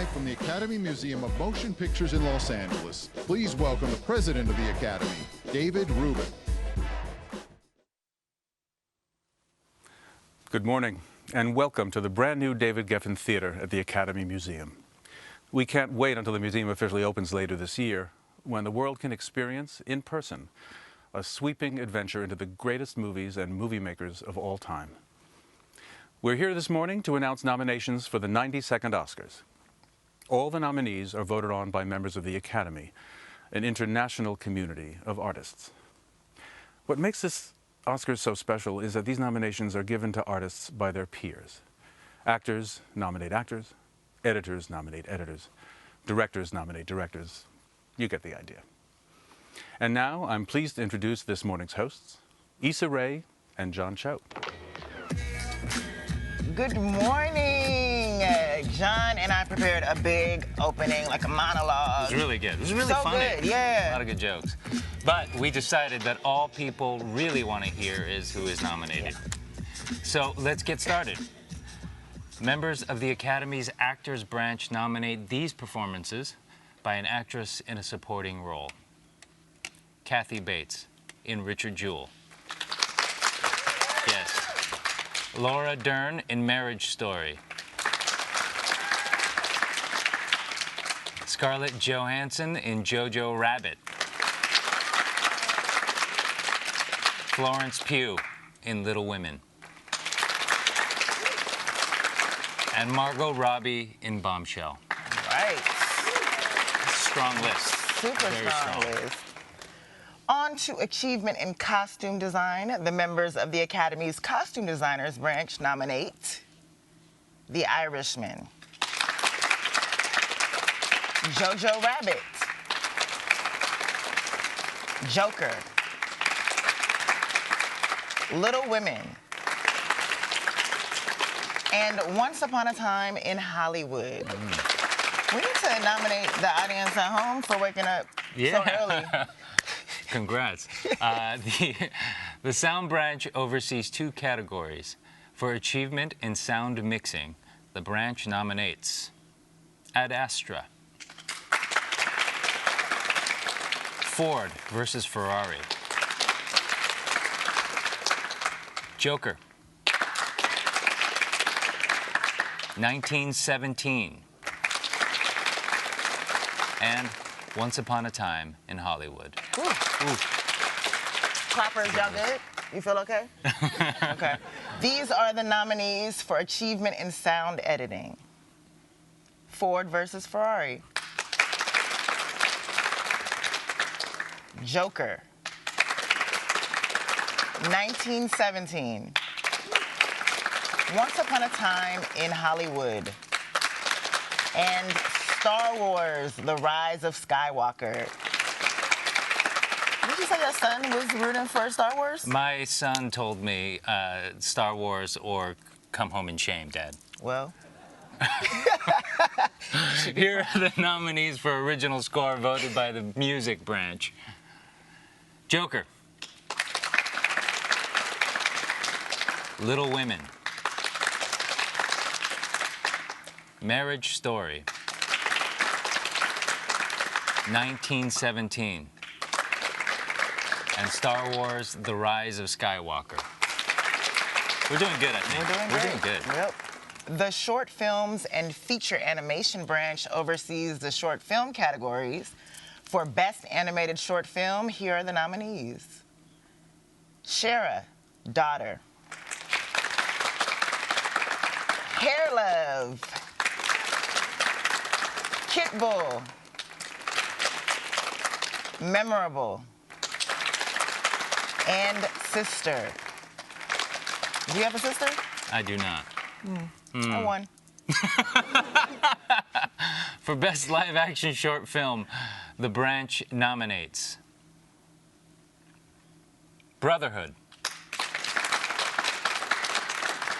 live from the Academy Museum of Motion Pictures in Los Angeles. Please welcome the president of the Academy, David Rubin. Good morning, and welcome to the brand new David Geffen Theater at the Academy Museum. We can't wait until the museum officially opens later this year, when the world can experience, in person, a sweeping adventure into the greatest movies and movie makers of all time. We're here this morning to announce nominations for the 92nd Oscars. All the nominees are voted on by members of the Academy, an international community of artists. What makes this Oscars so special is that these nominations are given to artists by their peers. Actors nominate actors, editors nominate editors, directors nominate directors. You get the idea. And now I'm pleased to introduce this morning's hosts, Issa Rae and John Cho. Good morning. John and I prepared a big opening, like a monologue. It was really good. It was really so funny. Good, yeah. A lot of good jokes. But we decided that all people really want to hear is who is nominated. Yeah. So let's get started. Members of the Academy's Actors Branch nominate these performances by an actress in a supporting role. Kathy Bates in Richard Jewell. Yes. Laura Dern in Marriage Story. Scarlett Johansson in Jojo Rabbit. Florence Pugh in Little Women. And Margot Robbie in Bombshell. Right. Strong list. Super Very strong list. On to achievement in costume design. The members of the Academy's Costume Designers Branch nominate The Irishman, Jojo Rabbit, Joker, Little Women, and Once Upon a Time in Hollywood. We need to nominate the audience at home for waking up so early. Congrats. The Sound Branch oversees 2 categories. For achievement in sound mixing, the branch nominates Ad Astra, Ford versus Ferrari, Joker, 1917, and Once Upon a Time in Hollywood. Ooh. Clappers, y'all good? You feel okay? Okay. These are the nominees for achievement in sound editing. Ford versus Ferrari. Joker. 1917. Once Upon a Time in Hollywood. And Star Wars, The Rise of Skywalker. Did you say your son was rooting for Star Wars? My son told me Star Wars or Come Home in Shame, Dad. Well. Here are the nominees for original score voted by the Music Branch. Joker. Little Women. Marriage Story. 1917. And Star Wars, The Rise of Skywalker. We're doing good, I think. We're doing good. Yep. The Short Films and Feature Animation Branch oversees the short film categories. For Best Animated Short Film, here are the nominees. Shara, Daughter. Hair Love. Kit Bull. Memorable. And Sister. Do you have a sister? I do not. I won. For Best Live Action Short Film, the branch nominates Brotherhood,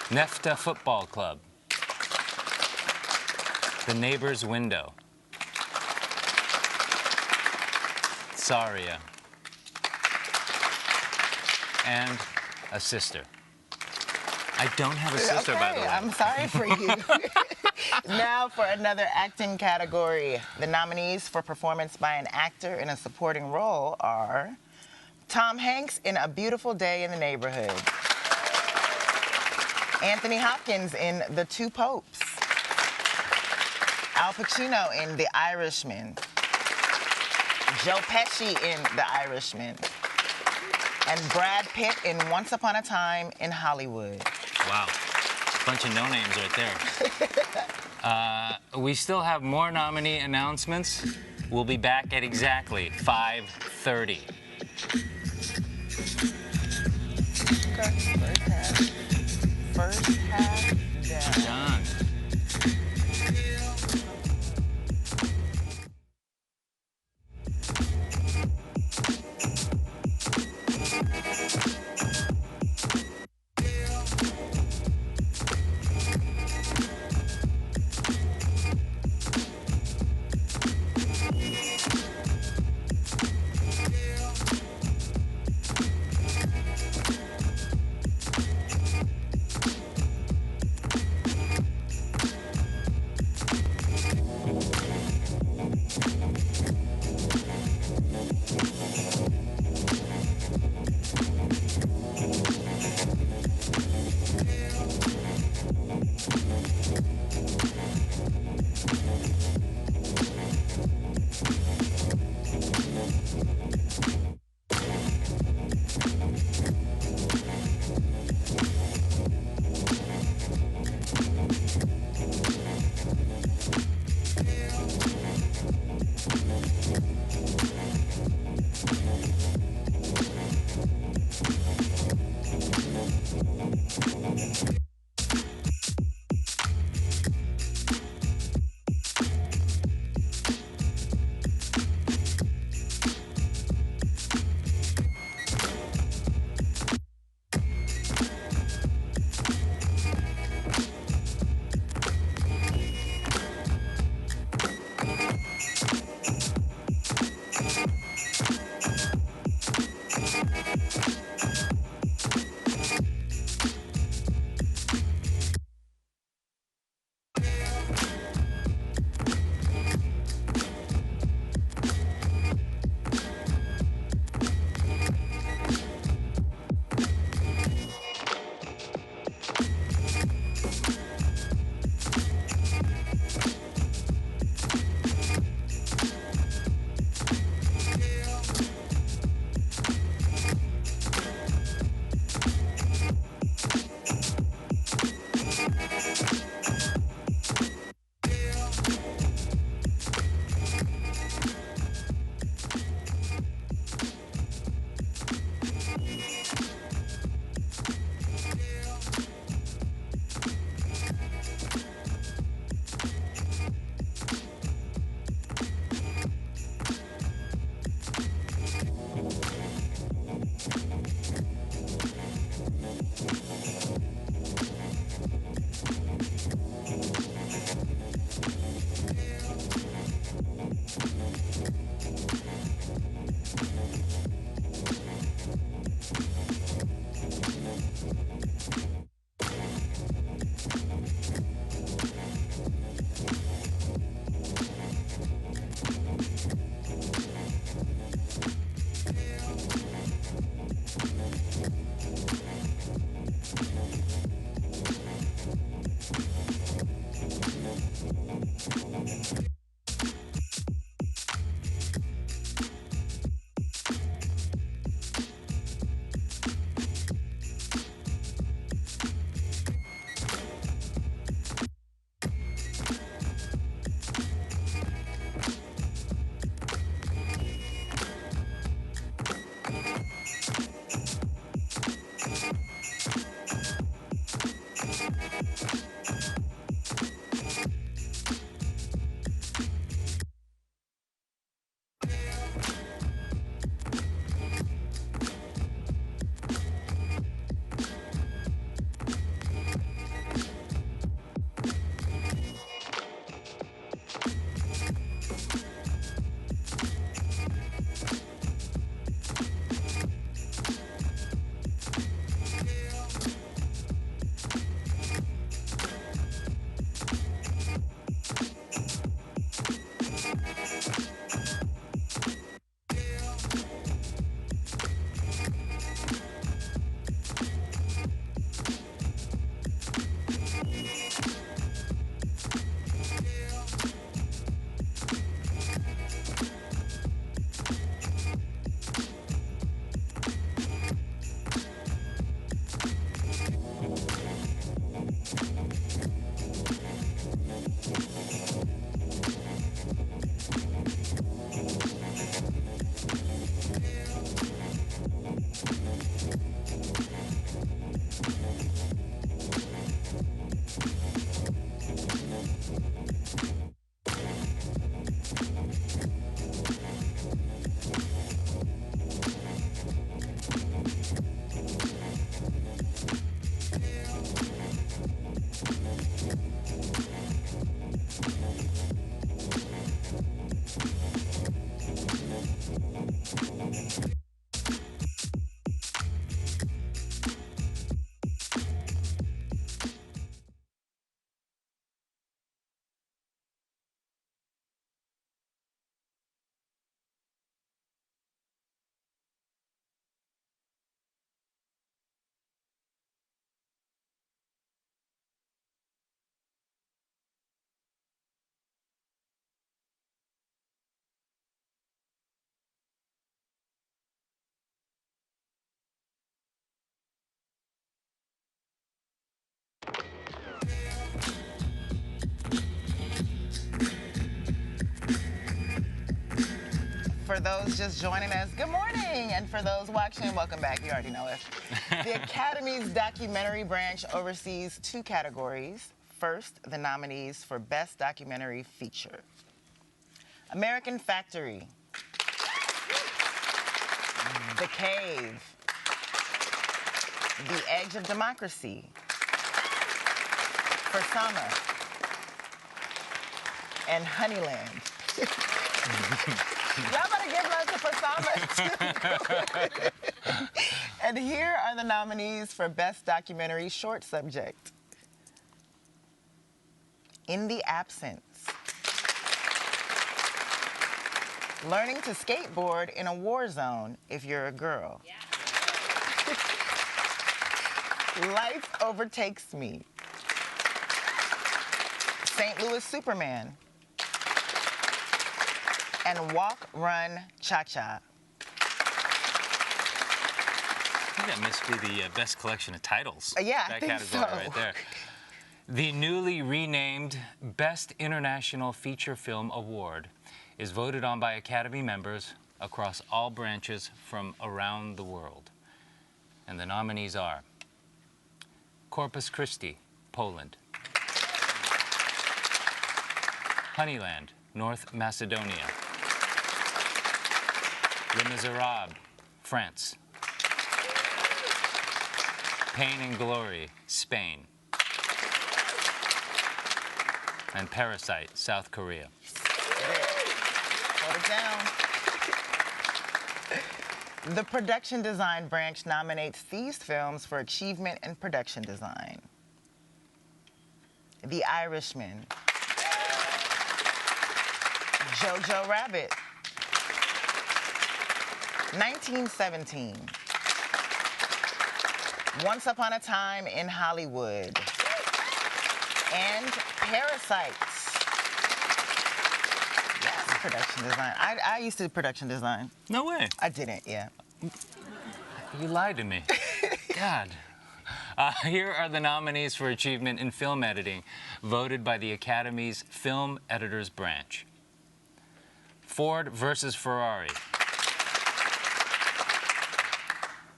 Nefta Football Club, The Neighbor's Window, Saria, and A Sister. I don't have a sister, by the way. I'm sorry for you. Now for another acting category. The nominees for performance by an actor in a supporting role are Tom Hanks in A Beautiful Day in the Neighborhood, Anthony Hopkins in The Two Popes, Al Pacino in The Irishman, Joe Pesci in The Irishman, and Brad Pitt in Once Upon a Time in Hollywood. Wow. Bunch of no-names right there. We still have more nominee announcements. We'll be back at exactly 5:30. First half down. Done. For those just joining us, good morning. And for those watching, welcome back. You already know us. The Academy's documentary branch oversees 2 categories. First, the nominees for Best Documentary Feature. American Factory, The Cave, The Edge of Democracy, Forsama, and Honeyland. Y'all better give love to Forsama too. And here are the nominees for Best Documentary Short Subject. In the Absence. Learning to skateboard in a war zone if you're a girl. Yeah. Life Overtakes Me. St. Louis Superman. And Walk, Run, Cha-Cha. I think that must be the best collection of titles. Yeah, that I think category so. right there. The newly renamed Best International Feature Film Award is voted on by Academy members across all branches from around the world. And the nominees are Corpus Christi, Poland. Honeyland, North Macedonia. Les Miserables, France. Pain and Glory, Spain. And Parasite, South Korea. Hold it down. The Production Design branch nominates these films for achievement in production design. The Irishman. Jojo Rabbit. 1917. Once Upon a Time in Hollywood. And Parasites. Yes, production design. I used to do production design. No way. I didn't, yeah. You lied to me. God. Here are the nominees for achievement in film editing, voted by the Academy's Film Editors Branch. Ford versus Ferrari.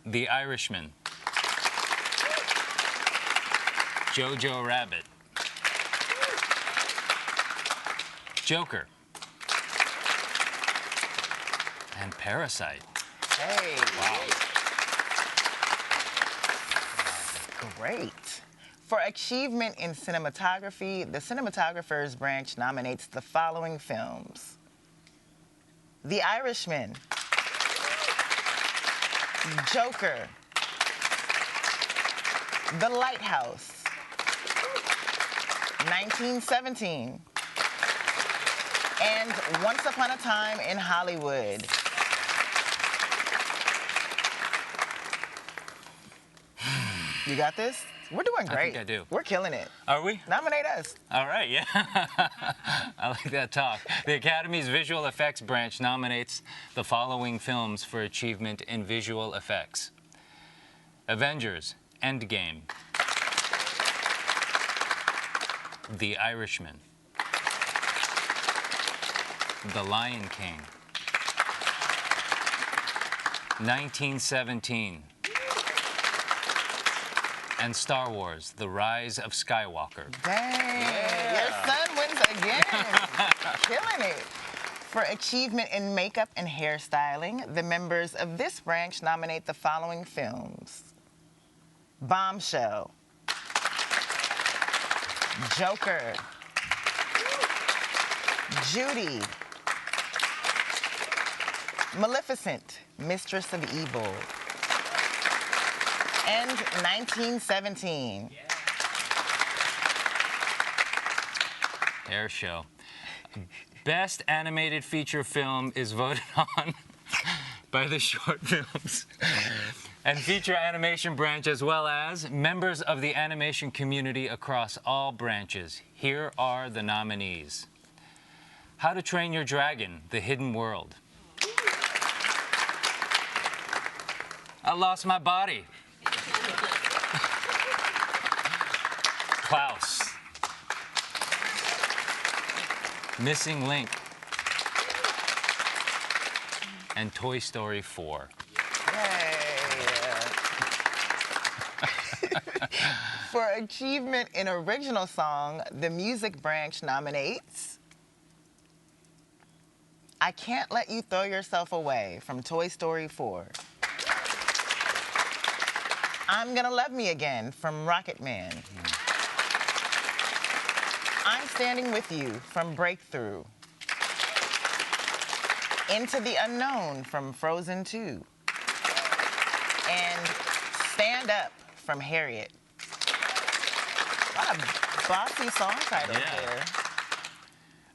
The Irishman. Jojo Rabbit. Joker. And Parasite. Hey. Wow. Great. For achievement in cinematography, the Cinematographers branch nominates the following films. The Irishman. Joker. The Lighthouse. 1917. And Once Upon a Time in Hollywood. You got this? We're doing great. I think I do. We're killing it. Are we? Nominate us. All right, yeah. I like that talk. The Academy's Visual Effects branch nominates the following films for achievement in visual effects. Avengers, Endgame. The Irishman. The Lion King. 1917. And Star Wars, The Rise of Skywalker. Dang. Yeah. Your son wins again. Killing it. For achievement in makeup and hairstyling, the members of this branch nominate the following films. Bombshell. Joker. Judy. Maleficent, Mistress of Evil. And 1917. Air show. Best animated feature film is voted on by the short films and feature animation branch, as well as members of the animation community across all branches. Here are the nominees. How to Train Your Dragon, The Hidden World. I Lost My Body. Klaus. Missing Link. and Toy Story 4. Yay. For achievement in original song, the music branch nominates I Can't Let You Throw Yourself Away from Toy Story 4. I'm Gonna Love Me Again from Rocket Man. I'm Standing With You from Breakthrough. Into the Unknown from Frozen 2. And Stand Up from Harriet. A lot of bossy song titles there.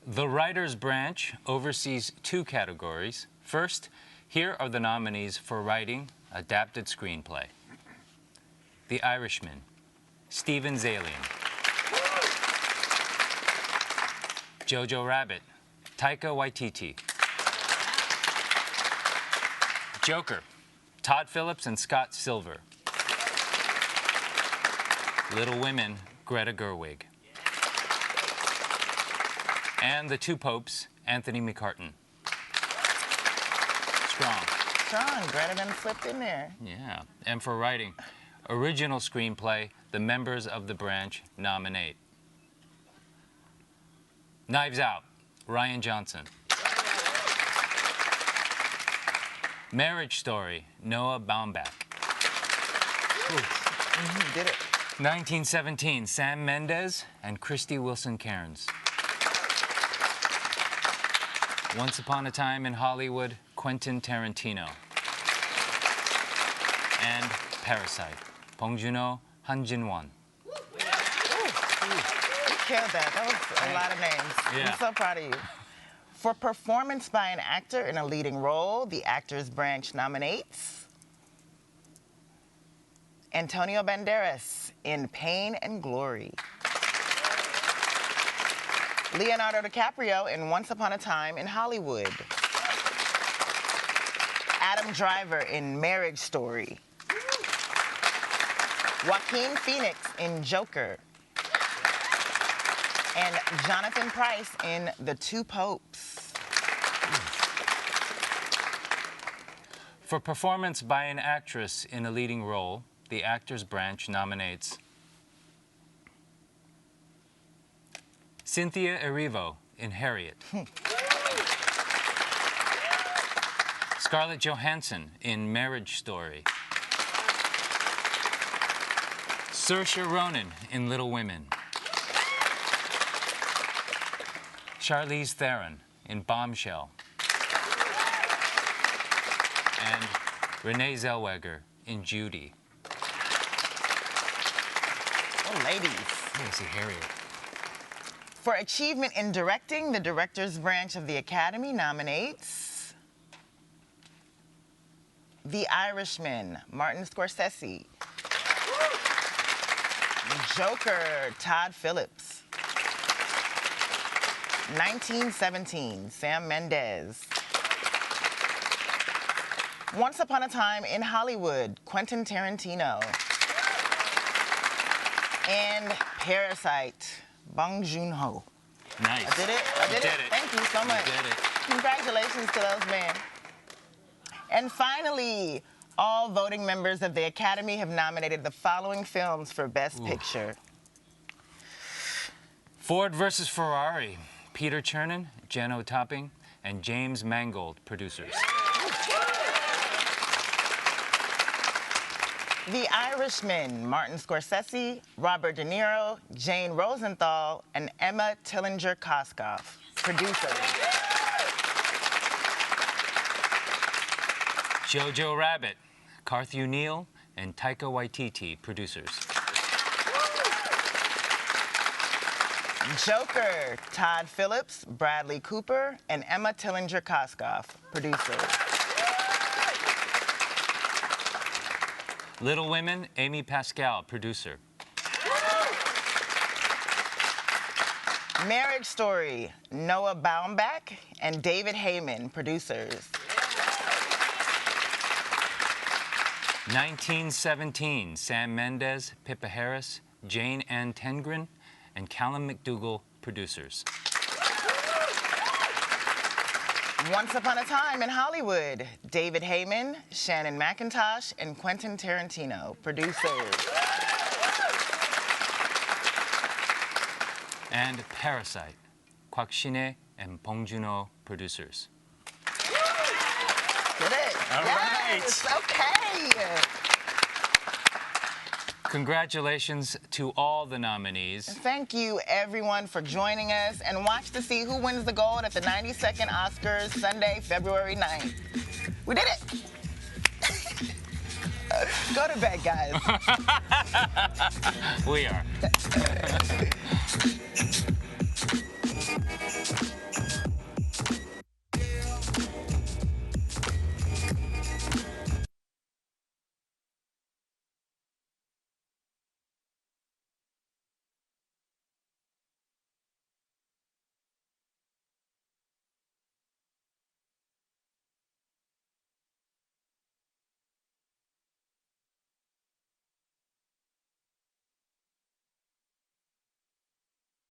The Writers Branch oversees 2 categories. First, here are the nominees for writing adapted screenplay. The Irishman, Steven Zaillian. Jojo Rabbit, Taika Waititi. Joker, Todd Phillips and Scott Silver. Little Women, Greta Gerwig. And The Two Popes, Anthony McCartan. Strong. Greta done slipped in there. Yeah. And for writing original screenplay, the members of the branch nominate Knives Out, Ryan Johnson. Marriage Story, Noah Baumbach. Did it. 1917, Sam Mendes and Christy Wilson Cairns. Once Upon a Time in Hollywood, Quentin Tarantino. And Parasite, Bong Joon-ho, Han Jin-won. You killed that. That was a lot of names. Yeah. I'm so proud of you. For performance by an actor in a leading role, the Actors Branch nominates Antonio Banderas in Pain and Glory. Leonardo DiCaprio in Once Upon a Time in Hollywood. Adam Driver in Marriage Story. Joaquin Phoenix in Joker. And Jonathan Pryce in The Two Popes. For performance by an actress in a leading role, the Actors Branch nominates Cynthia Erivo in Harriet. Scarlett Johansson in Marriage Story. Saoirse Ronan in Little Women. Charlize Theron in Bombshell. And Renee Zellweger in Judy. Oh, ladies. I want to see Harriet. For achievement in directing, the Directors Branch of the Academy nominates The Irishman, Martin Scorsese. Joker, Todd Phillips. 1917, Sam Mendes. Once Upon a Time in Hollywood, Quentin Tarantino. And Parasite, Bong Joon-ho. Nice. I did it. I did it. Thank you so much. You did it. Congratulations to those men. And finally, all voting members of the Academy have nominated the following films for Best Picture. Ford versus Ferrari. Peter Chernin, Jeno Topping, and James Mangold, producers. The Irishman, Martin Scorsese, Robert De Niro, Jane Rosenthal, and Emma Tillinger-Koskoff, producers. Jojo Rabbit, Carthew Neal, and Taika Waititi, producers. Joker, Todd Phillips, Bradley Cooper, and Emma Tillinger-Koskoff, producers. Little Women, Amy Pascal, producer. Marriage Story, Noah Baumbach and David Heyman, producers. 1917, Sam Mendes, Pippa Harris, Jane Ann Tengren, and Callum McDougall, producers. Once Upon a Time in Hollywood, David Heyman, Shannon McIntosh, and Quentin Tarantino, producers. And Parasite, Kwak Shin-hye and Bong Joon-ho, producers. Get it? All yes, right. Okay. Congratulations to all the nominees. Thank you, everyone, for joining us. And watch to see who wins the gold at the 92nd Oscars, Sunday, February 9th. We did it. Go to bed, guys. We are.